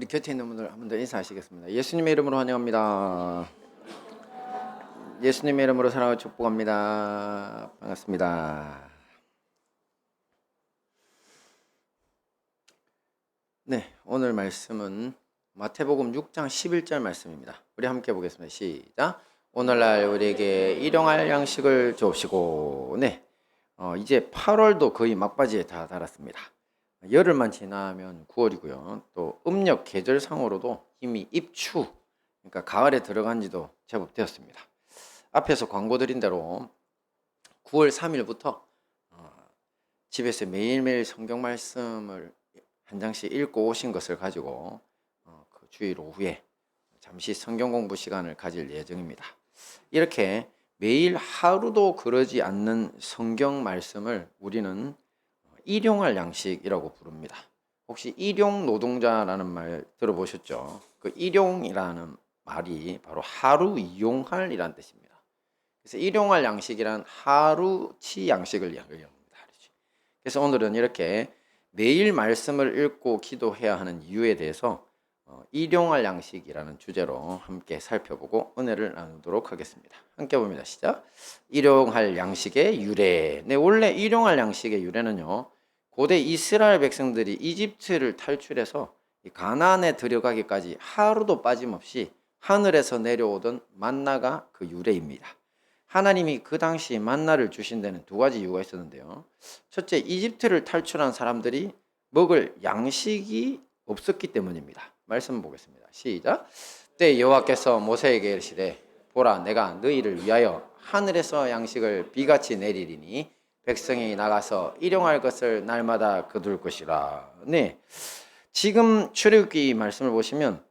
우리 곁에 있는 분들 한 번 더 인사하시겠습니다. 예수님의 이름으로 환영합니다. 예수님의 이름으로 사랑을 축복합니다. 반갑습니다. 네, 오늘 말씀은 마태복음 6장 11절 말씀입니다. 우리 함께 보겠습니다. 시작. 오늘날 우리에게 일용할 양식을 주옵시고. 네, 이제 8월도 거의 막바지에 다 달았습니다. 열흘만 지나면 9월이고요. 또 음력 계절상으로도 이미 입추, 그러니까 가을에 들어간 지도 제법 되었습니다. 앞에서 광고 드린 대로 9월 3일부터 집에서 매일매일 성경 말씀을 한 장씩 읽고 오신 것을 가지고 그 주일 오후에 잠시 성경 공부 시간을 가질 예정입니다. 이렇게 매일 하루도 그러지 않는 성경 말씀을 우리는 일용할 양식이라고 부릅니다. 혹시 일용 노동자라는 말 들어보셨죠? 그 일용이라는 말이 바로 하루 이용할 이란 뜻입니다. 그래서 일용할 양식이란 하루치 양식을 이야기합니다. 그래서 오늘은 이렇게 매일 말씀을 읽고 기도해야 하는 이유에 대해서 일용할 양식이라는 주제로 함께 살펴보고 은혜를 나누도록 하겠습니다. 함께 봅니다. 시작. 일용할 양식의 유래. 네, 원래 일용할 양식의 유래는요, 고대 이스라엘 백성들이 이집트를 탈출해서 가나안에 들어가기까지 하루도 빠짐없이 하늘에서 내려오던 만나가 그 유래입니다. 하나님이 그 당시 만나를 주신 데는 두 가지 이유가 있었는데요. 첫째, 이집트를 탈출한 사람들이 먹을 양식이 없었기 때문입니다. 말씀 보겠습니다. 시작. 때 여호와께서 모세에게 이르시되 보라, 내가 너희를 위하여 하늘에서 양식을 비같이 내리리니 백성이 나가서 일용할 것을 날마다 거둘 것이라. 네, 지금 출애굽기 말씀을 보시면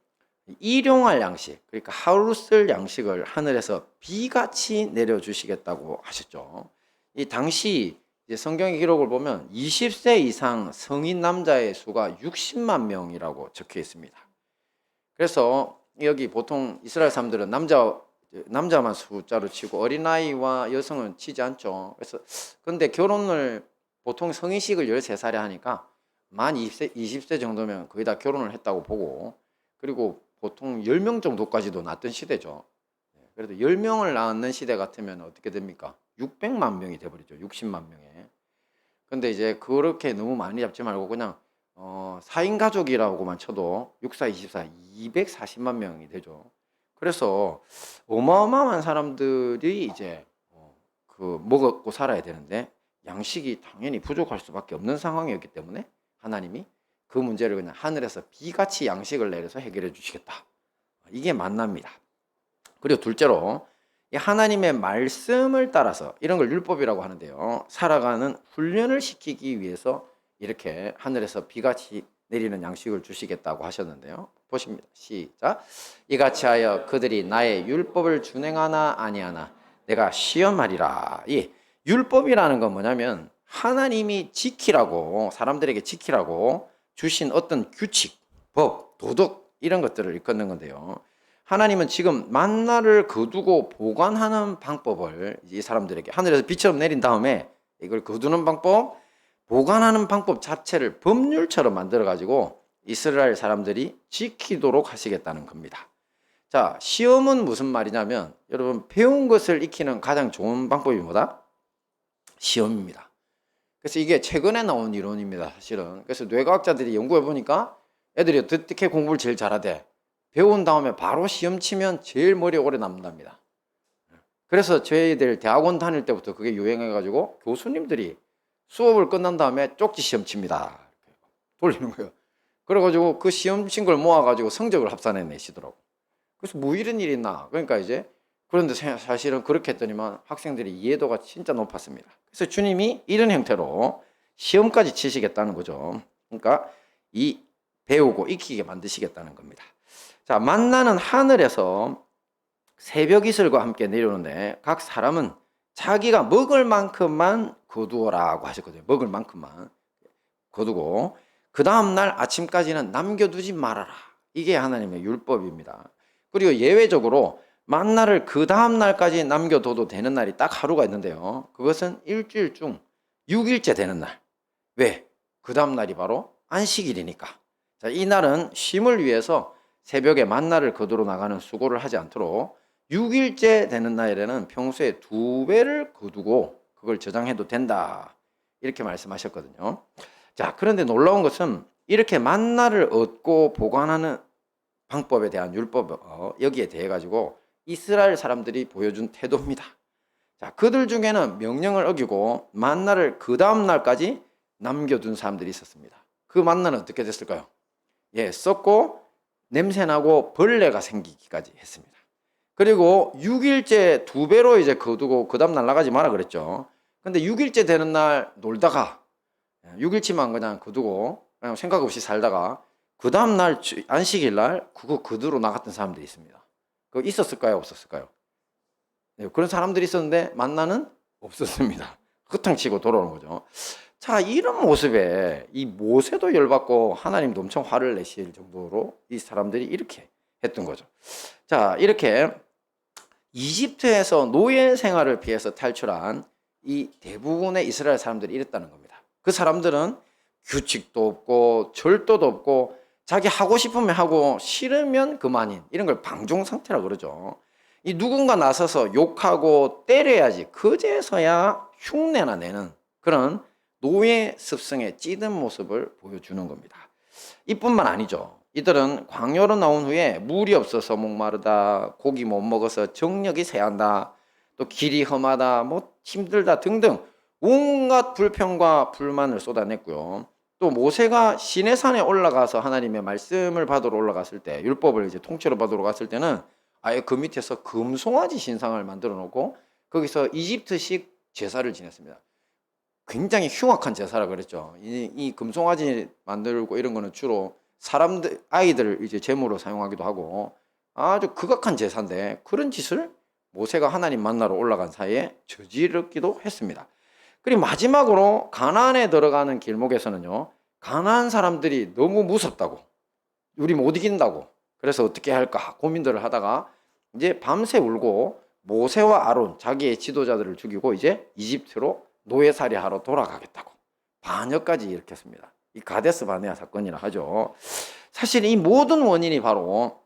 일용할 양식, 그러니까 하루 쓸 양식을 하늘에서 비같이 내려주시겠다고 하셨죠. 이 당시 성경의 기록을 보면 20세 이상 성인 남자의 수가 60만 명이라고 적혀 있습니다. 그래서 여기 보통 이스라엘 사람들은 남자만 숫자로 치고 어린아이와 여성은 치지 않죠. 그래서 근데 결혼을 보통 성인식을 13살에 하니까 만 20세 정도면 거의 다 결혼을 했다고 보고, 그리고 보통 10명 정도까지도 낳던 시대죠. 그래도 10명을 낳는 시대 같으면 어떻게 됩니까? 600만 명이 돼버리죠. 60만 명에. 근데 이제 그렇게 너무 많이 잡지 말고 그냥 4인 가족이라고만 쳐도 64, 24, 240만 명이 되죠. 그래서 어마어마한 사람들이 이제 그 먹고 살아야 되는데 양식이 당연히 부족할 수밖에 없는 상황이었기 때문에 하나님이 그 문제를 그냥 하늘에서 비같이 양식을 내려서 해결해 주시겠다. 이게 만납니다. 그리고 둘째로 이 하나님의 말씀을 따라서, 이런 걸 율법이라고 하는데요, 살아가는 훈련을 시키기 위해서 이렇게 하늘에서 비같이 내리는 양식을 주시겠다고 하셨는데요. 보십니다. 시작. 이같이 하여 그들이 나의 율법을 준행하나 아니하나 내가 시험하리라. 이 율법이라는 건 뭐냐면 하나님이 지키라고, 사람들에게 지키라고 주신 어떤 규칙, 법, 도덕, 이런 것들을 일컫는 건데요. 하나님은 지금 만나를 거두고 보관하는 방법을 이 사람들에게 하늘에서 비처럼 내린 다음에 이걸 거두는 방법, 보관하는 방법 자체를 법률처럼 만들어 가지고 이스라엘 사람들이 지키도록 하시겠다는 겁니다. 자, 시험은 무슨 말이냐면 여러분, 배운 것을 익히는 가장 좋은 방법이 뭐다? 시험입니다. 그래서 이게 최근에 나온 이론입니다, 사실은. 그래서 뇌과학자들이 연구해 보니까 애들이 어떻게 공부를 제일 잘하대? 배운 다음에 바로 시험 치면 제일 머리에 오래 남는답니다. 그래서 저희들 대학원 다닐 때부터 그게 유행해가지고 교수님들이 수업을 끝난 다음에 쪽지 시험 칩니다. 돌리는 거예요. 그래가지고 그 시험 친 걸 모아가지고 성적을 합산해 내시더라고. 그래서 뭐 이런 일이 있나? 그러니까 이제, 그런데 사실은 그렇게 했더니만 학생들이 이해도가 진짜 높았습니다. 그래서 주님이 이런 형태로 시험까지 치시겠다는 거죠. 그러니까 이 배우고 익히게 만드시겠다는 겁니다. 자, 만나는 하늘에서 새벽 이슬과 함께 내려오는데 각 사람은 자기가 먹을 만큼만 거두어라고 하셨거든요. 먹을 만큼만 거두고 그 다음날 아침까지는 남겨두지 말아라. 이게 하나님의 율법입니다. 그리고 예외적으로 만나를 그 다음날까지 남겨둬도 되는 날이 딱 하루가 있는데요. 그것은 일주일 중 6일째 되는 날. 왜? 그 다음날이 바로 안식일이니까. 자, 자, 이 날은 쉼을 위해서 새벽에 만나를 거두러 나가는 수고를 하지 않도록 6일째 되는 날에는 평소에 2배를 거두고 그걸 저장해도 된다. 이렇게 말씀하셨거든요. 자, 그런데 놀라운 것은 이렇게 만나를 얻고 보관하는 방법에 대한 율법, 여기에 대해 가지고 이스라엘 사람들이 보여준 태도입니다. 자, 그들 중에는 명령을 어기고 만나를 그 다음 날까지 남겨둔 사람들이 있었습니다. 그 만나는 어떻게 됐을까요? 예, 썩고 냄새나고 벌레가 생기기까지 했습니다. 그리고 6일째 2배로 이제 거두고 그 다음 날 나가지 마라 그랬죠. 근데 6일째 되는 날 놀다가 6일치만 그냥 거두고 그냥 생각 없이 살다가 그 다음 날 안식일 날 그거 그대로 나갔던 사람들이 있습니다. 그거 있었을까요? 없었을까요? 네, 그런 사람들이 있었는데 만나는 없었습니다. 흩탕치고 돌아오는 거죠. 자, 이런 모습에 이 모세도 열받고 하나님도 엄청 화를 내실 정도로 이 사람들이 이렇게 했던 거죠. 자, 이렇게 이집트에서 노예 생활을 피해서 탈출한 이 대부분의 이스라엘 사람들이 이랬다는 겁니다. 그 사람들은 규칙도 없고 절도도 없고 자기 하고 싶으면 하고 싫으면 그만인 이런 걸 방종 상태라고 그러죠. 이 누군가 나서서 욕하고 때려야지 그제서야 흉내나 내는 그런 노예 습성에 찌든 모습을 보여주는 겁니다. 이뿐만 아니죠. 이들은 광야로 나온 후에 물이 없어서 목마르다, 고기 못 먹어서 정력이 쇠한다, 또 길이 험하다, 뭐 힘들다 등등 온갖 불평과 불만을 쏟아냈고요. 또 모세가 시내산에 올라가서 하나님의 말씀을 받으러 올라갔을 때, 율법을 이제 통째로 받으러 갔을 때는 아예 그 밑에서 금송아지 신상을 만들어 놓고 거기서 이집트식 제사를 지냈습니다. 굉장히 흉악한 제사라 그랬죠. 이 금송아지 만들고 이런 거는 주로 사람들, 아이들 이제 제물로 사용하기도 하고 아주 극악한 제사인데 그런 짓을 모세가 하나님 만나러 올라간 사이에 저지르기도 했습니다. 그리고 마지막으로 가나안에 들어가는 길목에서는요, 가나안 사람들이 너무 무섭다고, 우리 못 이긴다고, 그래서 어떻게 할까 고민들을 하다가 이제 밤새 울고 모세와 아론, 자기의 지도자들을 죽이고 이제 이집트로 노예살이 하러 돌아가겠다고 반역까지 일으켰습니다. 이 가데스 바네아 사건이라 하죠. 사실 이 모든 원인이 바로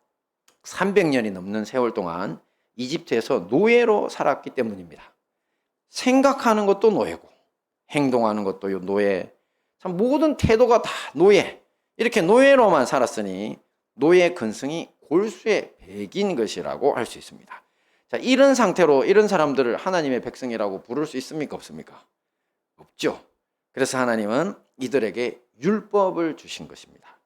300년이 넘는 세월 동안 이집트에서 노예로 살았기 때문입니다. 생각하는 것도 노예고 행동하는 것도 노예, 참 모든 태도가 다 노예. 이렇게 노예로만 살았으니 노예 근성이 골수의 백인 것이라고 할 수 있습니다. 자, 이런 상태로 이런 사람들을 하나님의 백성이라고 부를 수 있습니까? 없습니까? 없죠. 그래서 하나님은 이들에게 율법을 주신 것입니다.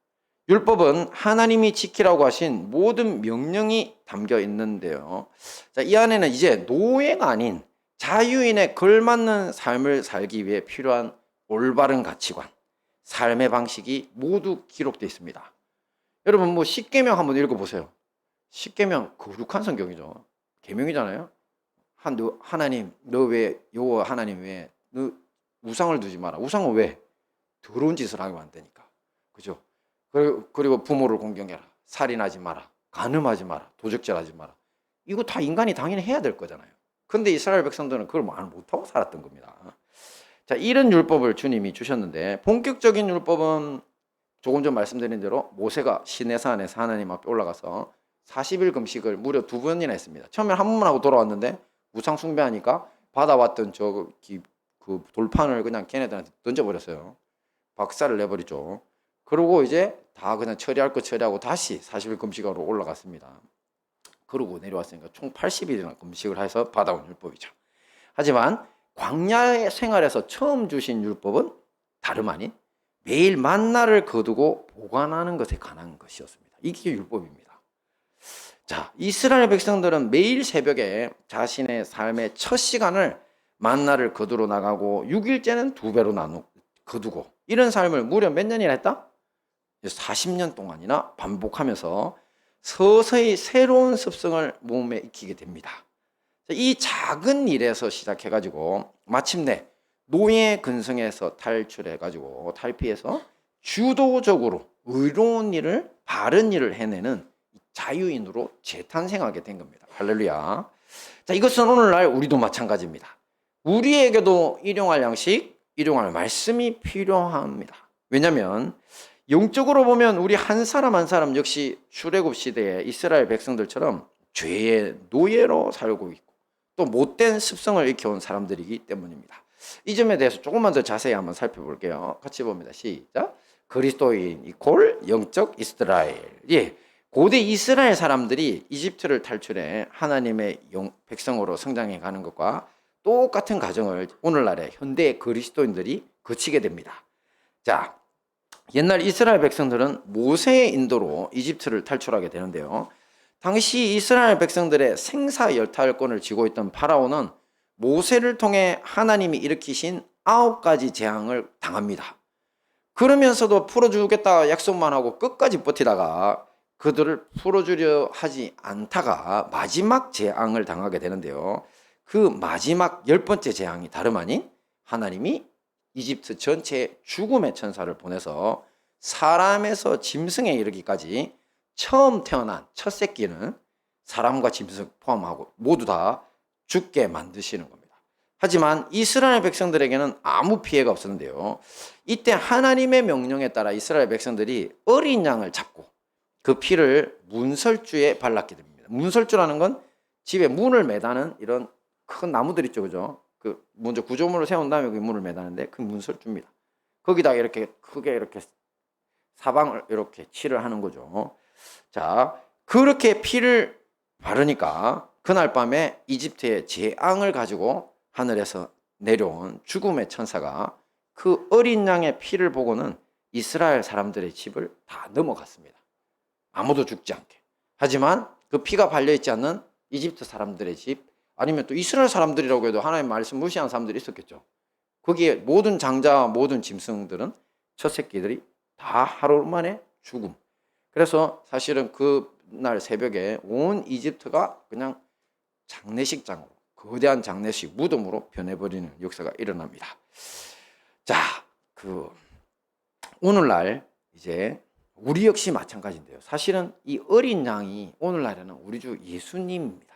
율법은 하나님이 지키라고 하신 모든 명령이 담겨 있는데요. 자, 이 안에는 이제 노예가 아닌 자유인에 걸맞는 삶을 살기 위해 필요한 올바른 가치관, 삶의 방식이 모두 기록되어 있습니다. 여러분 뭐 십계명 한번 읽어보세요. 십계명 거룩한 성경이죠. 계명이잖아요. 하나님 너 외에 여호와 하나님 외에 너 우상을 두지 마라. 우상은 왜? 더러운 짓을 하면 안 되니까. 그죠? 그리고 부모를 공경해라. 살인하지 마라. 간음하지 마라. 도적질하지 마라. 이거 다 인간이 당연히 해야 될 거잖아요. 근데 이스라엘 백성들은 그걸 말 못하고 살았던 겁니다. 자, 이런 율법을 주님이 주셨는데 본격적인 율법은 조금 전 말씀드린 대로 모세가 시내산에서 하나님 앞에 올라가서 40일 금식을 무려 2번이나 했습니다. 처음에 한 번만 하고 돌아왔는데 우상 숭배하니까 받아왔던 그 돌판을 그냥 걔네들한테 던져버렸어요. 박살을 내버리죠. 그러고 이제 다 그냥 처리할 거 처리하고 다시 40일 금식하러 올라갔습니다. 그러고 내려왔으니까 총 80일이나 금식을 해서 받아온 율법이죠. 하지만 광야 생활에서 처음 주신 율법은 다름 아닌 매일 만나를 거두고 보관하는 것에 관한 것이었습니다. 이게 율법입니다. 자, 이스라엘 백성들은 매일 새벽에 자신의 삶의 첫 시간을 만나를 거두러 나가고 6일째는 2배로 거두고 이런 삶을 무려 몇 년이나 했다? 40년 동안이나 반복하면서 서서히 새로운 습성을 몸에 익히게 됩니다. 이 작은 일에서 시작해가지고 마침내 노예 근성에서 탈출해가지고 탈피해서 주도적으로 의로운 일을 바른 일을 해내는 자유인으로 재탄생하게 된 겁니다. 할렐루야. 자, 이것은 오늘날 우리도 마찬가지입니다. 우리에게도 일용할 양식, 일용할 말씀이 필요합니다. 왜냐하면 영적으로 보면 우리 한 사람 한 사람 역시 출애굽 시대에 이스라엘 백성들처럼 죄의 노예로 살고 있고 또 못된 습성을 익혀온 사람들이기 때문입니다. 이 점에 대해서 조금만 더 자세히 한번 살펴볼게요. 같이 봅니다. 시작. 그리스도인 이콜 영적 이스라엘. 예, 고대 이스라엘 사람들이 이집트를 탈출해 하나님의 백성으로 성장해 가는 것과 똑같은 과정을 오늘날의 현대 그리스도인들이 거치게 됩니다. 자, 옛날 이스라엘 백성들은 모세의 인도로 이집트를 탈출하게 되는데요. 당시 이스라엘 백성들의 생사열탈권을 쥐고 있던 파라오는 모세를 통해 하나님이 일으키신 9가지 재앙을 당합니다. 그러면서도 풀어주겠다 약속만 하고 끝까지 버티다가 그들을 풀어주려 하지 않다가 마지막 재앙을 당하게 되는데요. 그 마지막 10번째 재앙이 다름 아닌 하나님이 이집트 전체에 죽음의 천사를 보내서 사람에서 짐승에 이르기까지 처음 태어난 첫 새끼는 사람과 짐승 포함하고 모두 다 죽게 만드시는 겁니다. 하지만 이스라엘 백성들에게는 아무 피해가 없었는데요. 이때 하나님의 명령에 따라 이스라엘 백성들이 어린 양을 잡고 그 피를 문설주에 발랐게 됩니다. 문설주라는 건 집에 문을 매다는 이런 큰 나무들 있죠, 그죠? 그 먼저 구조물을 세운 다음에 그 문을 매다는데 그 문설주입니다. 거기다가 이렇게 크게 이렇게 사방을 이렇게 칠을 하는 거죠. 자, 그렇게 피를 바르니까 그날 밤에 이집트의 재앙을 가지고 하늘에서 내려온 죽음의 천사가 그 어린 양의 피를 보고는 이스라엘 사람들의 집을 다 넘어갔습니다. 아무도 죽지 않게. 하지만 그 피가 발려있지 않는 이집트 사람들의 집, 아니면 또 이스라엘 사람들이라고 해도 하나님의 말씀 무시한 사람들이 있었겠죠. 거기에 모든 장자와 모든 짐승들은 첫 새끼들이 다 하루 만에 죽음. 그래서 사실은 그날 새벽에 온 이집트가 그냥 장례식장으로, 거대한 장례식 무덤으로 변해버리는 역사가 일어납니다. 자, 오늘날 이제 우리 역시 마찬가지인데요. 사실은 이 어린 양이 오늘날에는 우리 주 예수님입니다.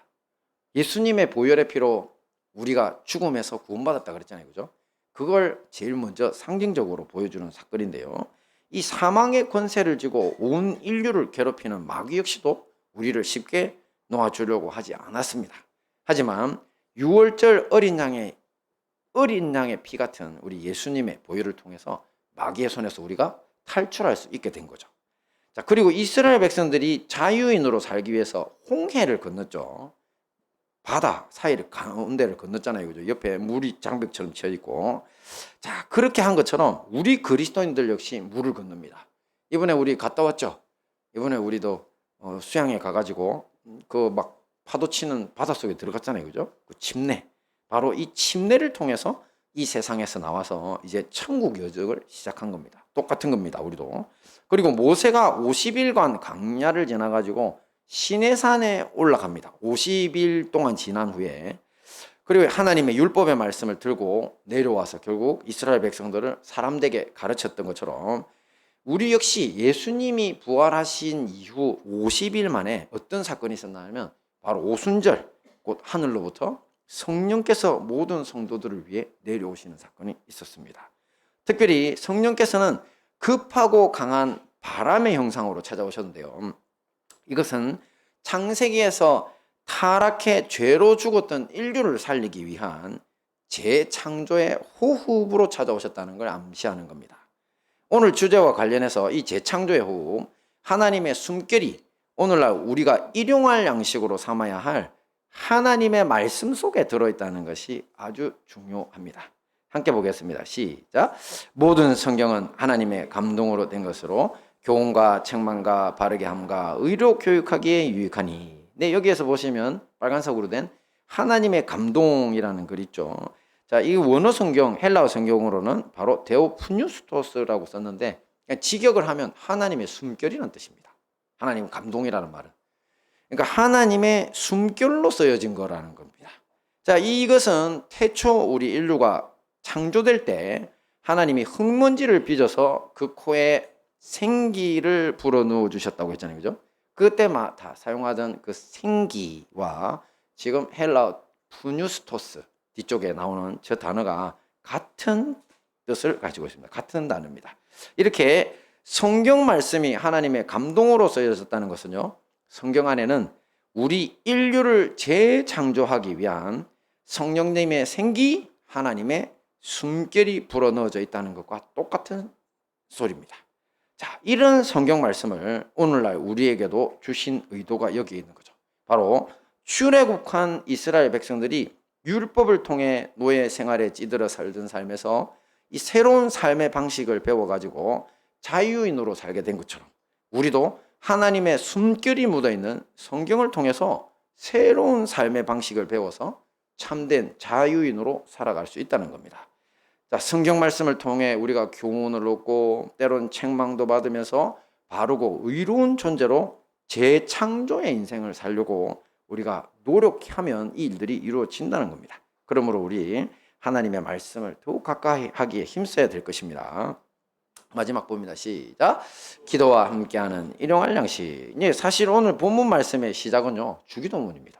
예수님의 보혈의 피로 우리가 죽음에서 구원받았다 그랬잖아요, 그죠? 그걸 제일 먼저 상징적으로 보여주는 사건인데요. 이 사망의 권세를 쥐고 온 인류를 괴롭히는 마귀 역시도 우리를 쉽게 놓아주려고 하지 않았습니다. 하지만 6월절 어린 양의 피 같은 우리 예수님의 보혈을 통해서 마귀의 손에서 우리가 탈출할 수 있게 된 거죠. 자, 그리고 이스라엘 백성들이 자유인으로 살기 위해서 홍해를 건넜죠. 바다 사이를 가운데를 건넜잖아요, 그죠? 옆에 물이 장벽처럼 치여 있고. 자, 그렇게 한 것처럼 우리 그리스도인들 역시 물을 건넙니다. 이번에 우리 갔다 왔죠. 이번에 우리도 수양에 가가지고 그 막 파도 치는 바닷속에 들어갔잖아요, 그죠? 그 침례, 바로 이 침례를 통해서 이 세상에서 나와서 이제 천국 여정을 시작한 겁니다. 똑같은 겁니다, 우리도. 그리고 모세가 50일간 광야를 지나가지고 시내산에 올라갑니다. 50일 동안 지난 후에. 그리고 하나님의 율법의 말씀을 들고 내려와서 결국 이스라엘 백성들을 사람되게 가르쳤던 것처럼 우리 역시 예수님이 부활하신 이후 50일 만에 어떤 사건이 있었나 하면 바로 오순절, 곧 하늘로부터 성령께서 모든 성도들을 위해 내려오시는 사건이 있었습니다. 특별히 성령께서는 급하고 강한 바람의 형상으로 찾아오셨는데요. 이것은 창세기에서 타락해 죄로 죽었던 인류를 살리기 위한 재창조의 호흡으로 찾아오셨다는 걸 암시하는 겁니다. 오늘 주제와 관련해서 이 재창조의 호흡, 하나님의 숨결이 오늘날 우리가 일용할 양식으로 삼아야 할 하나님의 말씀 속에 들어있다는 것이 아주 중요합니다. 함께 보겠습니다. 시작. 모든 성경은 하나님의 감동으로 된 것으로 교훈과 책망과 바르게 함과 의로 교육하기에 유익하니. 네, 여기에서 보시면 빨간색으로 된 하나님의 감동이라는 글 있죠. 자, 이 원어 성경, 헬라어 성경으로는 바로 데오푸뉴스토스라고 썼는데 직역을 하면 하나님의 숨결이라는 뜻입니다. 하나님 감동이라는 말은. 그러니까 하나님의 숨결로 쓰여진 거라는 겁니다. 자, 이것은 태초 우리 인류가 창조될 때 하나님이 흙먼지를 빚어서 그 코에 생기를 불어넣어 주셨다고 했잖아요, 그죠? 그때마다 사용하던 그 생기와 지금 헬라어 푸뉴스토스 뒤쪽에 나오는 저 단어가 같은 뜻을 가지고 있습니다. 같은 단어입니다. 이렇게 성경 말씀이 하나님의 감동으로 쓰여졌다는 것은요, 성경 안에는 우리 인류를 재창조하기 위한 성령님의 생기, 하나님의 숨결이 불어넣어져 있다는 것과 똑같은 소리입니다. 자, 이런 성경 말씀을 오늘날 우리에게도 주신 의도가 여기에 있는 거죠. 바로 출애굽한 이스라엘 백성들이 율법을 통해 노예 생활에 찌들어 살던 삶에서 이 새로운 삶의 방식을 배워가지고 자유인으로 살게 된 것처럼 우리도 하나님의 숨결이 묻어있는 성경을 통해서 새로운 삶의 방식을 배워서 참된 자유인으로 살아갈 수 있다는 겁니다. 자, 성경 말씀을 통해 우리가 교훈을 얻고 때론 책망도 받으면서 바르고 의로운 존재로 재창조의 인생을 살려고 우리가 노력하면 이 일들이 이루어진다는 겁니다. 그러므로 우리 하나님의 말씀을 더욱 가까이 하기에 힘써야 될 것입니다. 마지막 봅니다. 시작. 기도와 함께하는 일용할 양식. 사실 오늘 본문 말씀의 시작은요, 주기도문입니다.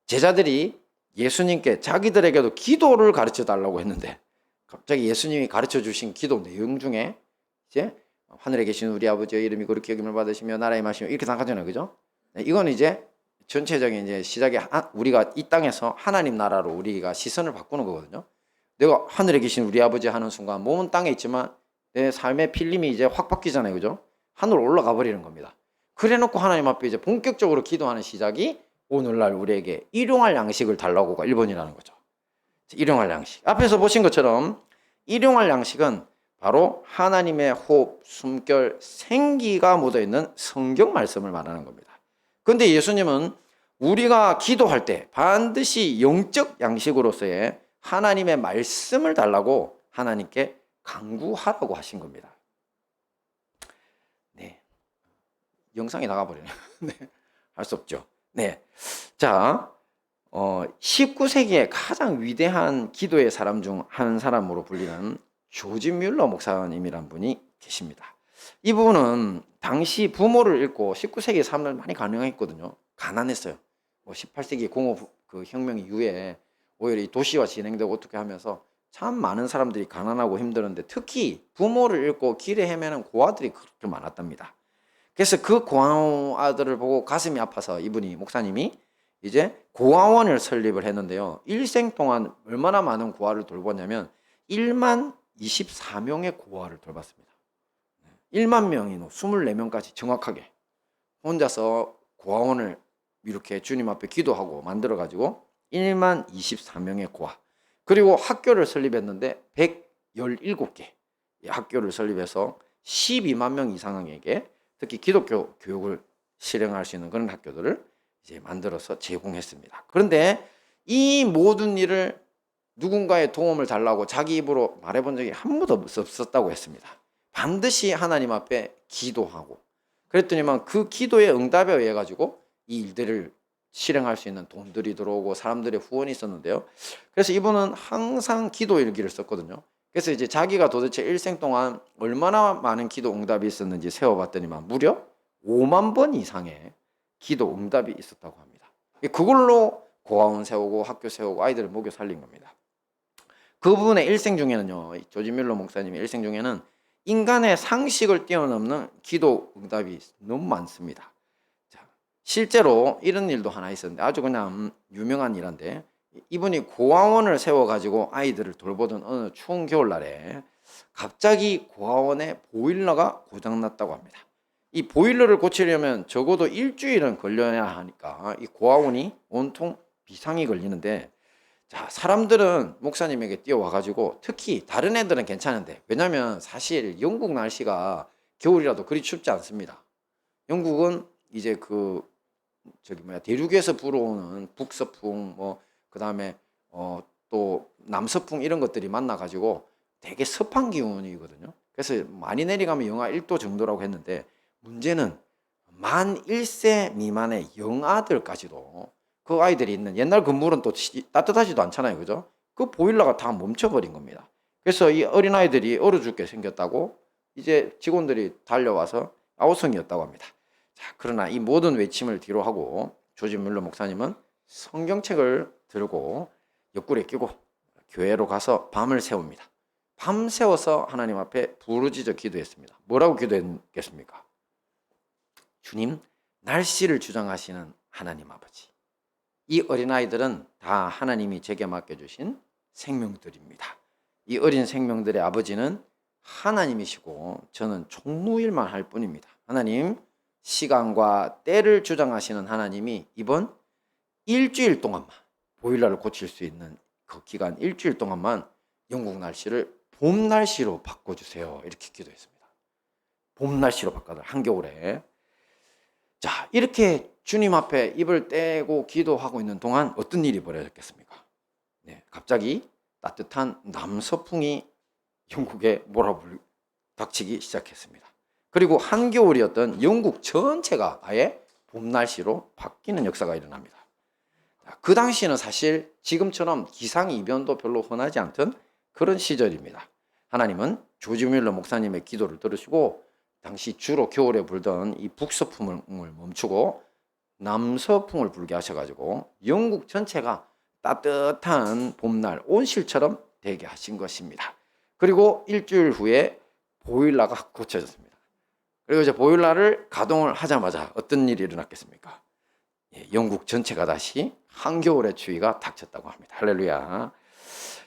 제자들이 예수님께 자기들에게도 기도를 가르쳐 달라고 했는데 갑자기 예수님이 가르쳐 주신 기도 내용 중에 이제 하늘에 계신 우리 아버지의 이름이 거룩히 여김을 받으시며 나라의 마시며 이렇게 생각하잖아요, 그죠? 이건 이제 전체적인 이제 시작에 우리가 이 땅에서 하나님 나라로 우리가 시선을 바꾸는 거거든요. 내가 하늘에 계신 우리 아버지 하는 순간 몸은 땅에 있지만 내 삶의 필름이 이제 확 바뀌잖아요, 그죠? 하늘로 올라가 버리는 겁니다. 그래놓고 하나님 앞에 이제 본격적으로 기도하는 시작이 오늘날 우리에게 일용할 양식을 달라고가 1번이라는 거죠. 일용할 양식. 앞에서 보신 것처럼 일용할 양식은 바로 하나님의 호흡, 숨결, 생기가 묻어있는 성경 말씀을 말하는 겁니다. 그런데 예수님은 우리가 기도할 때 반드시 영적 양식으로서의 하나님의 말씀을 달라고 하나님께 간구하라고 하신 겁니다. 네. 영상이 나가버리네요. 네. 할 수 없죠. 네. 자, 19세기의 가장 위대한 기도의 사람 중 한 사람으로 불리는 조지 뮬러 목사님이란 분이 계십니다. 이분은 당시 부모를 잃고 19세기 삶을 많이 가능했거든요. 가난했어요. 18세기 공업 그 혁명 이후에 오히려 이 도시화 진행되고 어떻게 하면서 참 많은 사람들이 가난하고 힘들었는데 특히 부모를 잃고 길에 헤매는 고아들이 그렇게 많았답니다. 그래서 그 고아들을 보고 가슴이 아파서 이분이 목사님이 이제 고아원을 설립을 했는데요. 일생 동안 얼마나 많은 고아를 돌봤냐면 1만 24명의 고아를 돌봤습니다. 1만 명이 24명까지 정확하게 혼자서 고아원을 이렇게 주님 앞에 기도하고 만들어가지고 1만 24명의 고아, 그리고 학교를 설립했는데 117개 학교를 설립해서 12만 명 이상에게 특히 기독교 교육을 실행할 수 있는 그런 학교들을 이제 만들어서 제공했습니다. 그런데 이 모든 일을 누군가의 도움을 달라고 자기 입으로 말해본 적이 한 번도 없었다고 했습니다. 반드시 하나님 앞에 기도하고 그랬더니만 그 기도의 응답에 의해 가지고 이 일들을 실행할 수 있는 돈들이 들어오고 사람들의 후원이 있었는데요. 그래서 이분은 항상 기도 일기를 썼거든요. 그래서 이제 자기가 도대체 일생 동안 얼마나 많은 기도 응답이 있었는지 세어봤더니만 무려 5만 번 이상의 기도 응답이 있었다고 합니다. 그걸로 고아원 세우고 학교 세우고 아이들을 먹여 살린 겁니다. 그 부분의 일생 중에는요, 조지 뮬러 목사님의 일생 중에는 인간의 상식을 뛰어넘는 기도 응답이 너무 많습니다. 자, 실제로 이런 일도 하나 있었는데 아주 그냥 유명한 일인데 이분이 고아원을 세워가지고 아이들을 돌보던 어느 추운 겨울날에 갑자기 고아원에 보일러가 고장났다고 합니다. 이 보일러를 고치려면 적어도 일주일은 걸려야 하니까 이 고아원이 온통 비상이 걸리는데, 자, 사람들은 목사님에게 뛰어와가지고 특히 다른 애들은 괜찮은데, 왜냐면 사실 영국 날씨가 겨울이라도 그리 춥지 않습니다. 영국은 이제 대륙에서 불어오는 북서풍 그 다음에 또 남서풍 이런 것들이 만나가지고 되게 습한 기온이거든요. 그래서 많이 내려가면 영하 1도 정도라고 했는데, 문제는 만 1세 미만의 영아들까지도 그 아이들이 있는, 옛날 건물은 또 따뜻하지도 않잖아요, 그죠? 그 보일러가 다 멈춰버린 겁니다. 그래서 이 어린아이들이 얼어 죽게 생겼다고 이제 직원들이 달려와서 아우성이었다고 합니다. 자, 그러나 이 모든 외침을 뒤로 하고 조지 뮬러 목사님은 성경책을 들고 옆구리에 끼고 교회로 가서 밤을 새웁니다. 밤새워서 하나님 앞에 부르짖어 기도했습니다. 뭐라고 기도했겠습니까? 주님, 날씨를 주장하시는 하나님 아버지, 이 어린아이들은 다 하나님이 제게 맡겨주신 생명들입니다. 이 어린 생명들의 아버지는 하나님이시고 저는 총무일만 할 뿐입니다. 하나님, 시간과 때를 주장하시는 하나님이 이번 일주일 동안만, 보일러를 고칠 수 있는 그 기간 일주일 동안만 영국 날씨를 봄 날씨로 바꿔주세요. 이렇게 기도했습니다. 봄 날씨로 바꿔달라, 한겨울에. 자, 이렇게 주님 앞에 입을 떼고 기도하고 있는 동안 어떤 일이 벌어졌겠습니까? 네, 갑자기 따뜻한 남서풍이 영국에 몰아닥치기 시작했습니다. 그리고 한겨울이었던 영국 전체가 아예 봄 날씨로 바뀌는 역사가 일어납니다. 그 당시에는 사실 지금처럼 기상이변도 별로 흔하지 않던 그런 시절입니다. 하나님은 조지 뮬러 목사님의 기도를 들으시고 당시 주로 겨울에 불던 이 북서풍을 멈추고 남서풍을 불게 하셔가지고 영국 전체가 따뜻한 봄날 온실처럼 되게 하신 것입니다. 그리고 일주일 후에 보일러가 고쳐졌습니다. 그리고 이제 보일러를 가동을 하자마자 어떤 일이 일어났겠습니까? 영국 전체가 다시 한겨울의 추위가 닥쳤다고 합니다. 할렐루야.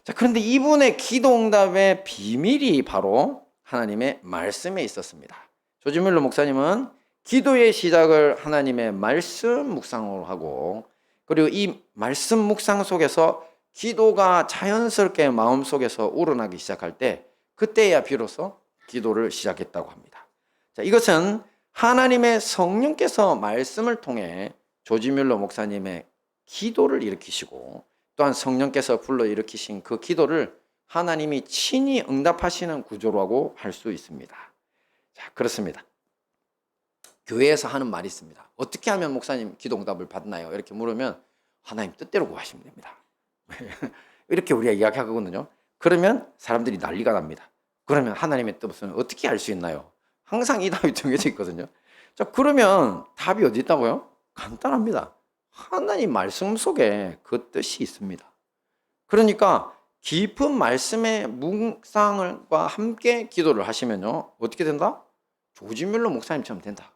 자, 그런데 이분의 기도응답의 비밀이 바로 하나님의 말씀에 있었습니다. 조지 뮬러 목사님은 기도의 시작을 하나님의 말씀 묵상으로 하고, 그리고 이 말씀 묵상 속에서 기도가 자연스럽게 마음속에서 우러나기 시작할 때 그때야 비로소 기도를 시작했다고 합니다. 자, 이것은 하나님의 성령께서 말씀을 통해 조지 뮬러 목사님의 기도를 일으키시고 또한 성령께서 불러일으키신 그 기도를 하나님이 친히 응답하시는 구조라고 할 수 있습니다. 자, 그렇습니다. 교회에서 하는 말이 있습니다. 어떻게 하면 목사님 기도 응답을 받나요? 이렇게 물으면 하나님 뜻대로 구하시면 됩니다. 이렇게 우리가 이야기하거든요. 그러면 사람들이 난리가 납니다. 그러면 하나님의 뜻은 어떻게 알 수 있나요? 항상 이 답이 정해져 있거든요. 자, 그러면 답이 어디 있다고요? 간단합니다. 하나님 말씀 속에 그 뜻이 있습니다. 그러니까 깊은 말씀의 묵상과 함께 기도를 하시면요, 어떻게 된다? 조지 뮬러 목사님처럼 된다.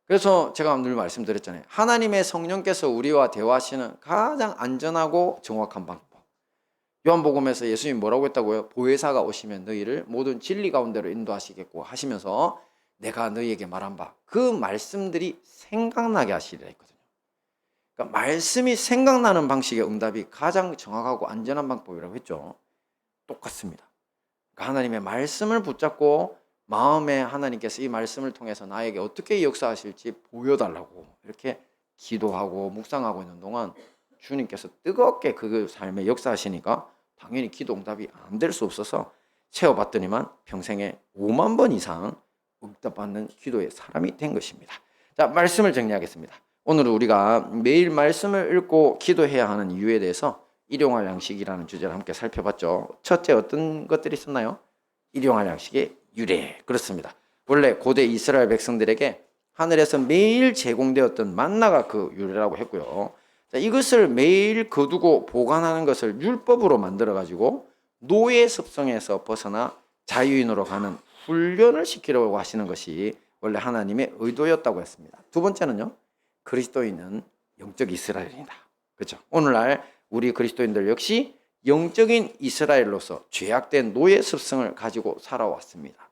그래서 제가 늘 말씀드렸잖아요. 하나님의 성령께서 우리와 대화하시는 가장 안전하고 정확한 방법. 요한복음에서 예수님이 뭐라고 했다고요? 보혜사가 오시면 너희를 모든 진리 가운데로 인도하시겠고 하시면서 내가 너희에게 말한 바 그 말씀들이 생각나게 하시리라 했거든요. 그러니까 말씀이 생각나는 방식의 응답이 가장 정확하고 안전한 방법이라고 했죠. 똑같습니다. 그러니까 하나님의 말씀을 붙잡고 마음에 하나님께서 이 말씀을 통해서 나에게 어떻게 역사하실지 보여달라고 이렇게 기도하고 묵상하고 있는 동안 주님께서 뜨겁게 그 삶에 역사하시니까 당연히 기도 응답이 안 될 수 없어서 채워봤더니만 평생에 5만 번 이상 응답받는 기도의 사람이 된 것입니다. 자, 말씀을 정리하겠습니다. 오늘 우리가 매일 말씀을 읽고 기도해야 하는 이유에 대해서 일용할 양식이라는 주제를 함께 살펴봤죠. 첫째, 어떤 것들이 있었나요? 일용할 양식의 유래. 그렇습니다. 원래 고대 이스라엘 백성들에게 하늘에서 매일 제공되었던 만나가 그 유래라고 했고요. 자, 이것을 매일 거두고 보관하는 것을 율법으로 만들어가지고 노예 습성에서 벗어나 자유인으로 가는 훈련을 시키려고 하시는 것이 원래 하나님의 의도였다고 했습니다. 두 번째는요, 그리스도인은 영적 이스라엘이다. 그렇죠? 오늘날 우리 그리스도인들 역시 영적인 이스라엘로서 죄악된 노예 습성을 가지고 살아왔습니다.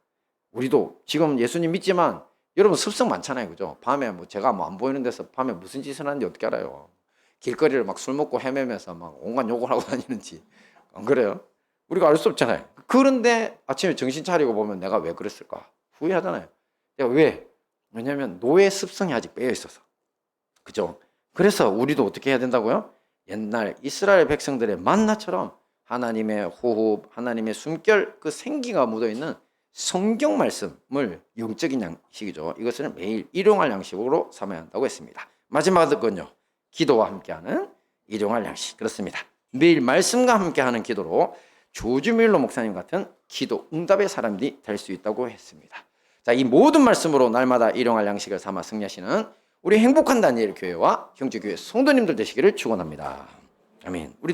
우리도 지금 예수님 믿지만 여러분 습성 많잖아요. 그죠? 밤에 제가 안 보이는 데서 밤에 무슨 짓을 하는지 어떻게 알아요? 길거리를 막 술 먹고 헤매면서 막 온갖 욕을 하고 다니는지. 안 그래요? 우리가 알 수 없잖아요. 그런데 아침에 정신 차리고 보면 내가 왜 그랬을까? 후회하잖아요. 왜? 왜냐하면 노예 습성이 아직 빼어 있어서. 그죠? 그래서 우리도 어떻게 해야 된다고요? 옛날 이스라엘 백성들의 만나처럼 하나님의 호흡, 하나님의 숨결, 그 생기가 묻어있는 성경 말씀을 영적인 양식이죠. 이것을 매일 일용할 양식으로 삼아야 한다고 했습니다. 마지막은요, 기도와 함께하는 일용할 양식. 그렇습니다. 매일 말씀과 함께하는 기도로 조지 뮬러 목사님 같은 기도 응답의 사람들이 될 수 있다고 했습니다. 자, 이 모든 말씀으로 날마다 일용할 양식을 삼아 승리하시는 우리 행복한 다니엘 교회와 형제교회 성도님들 되시기를 축원합니다. 아멘. 우리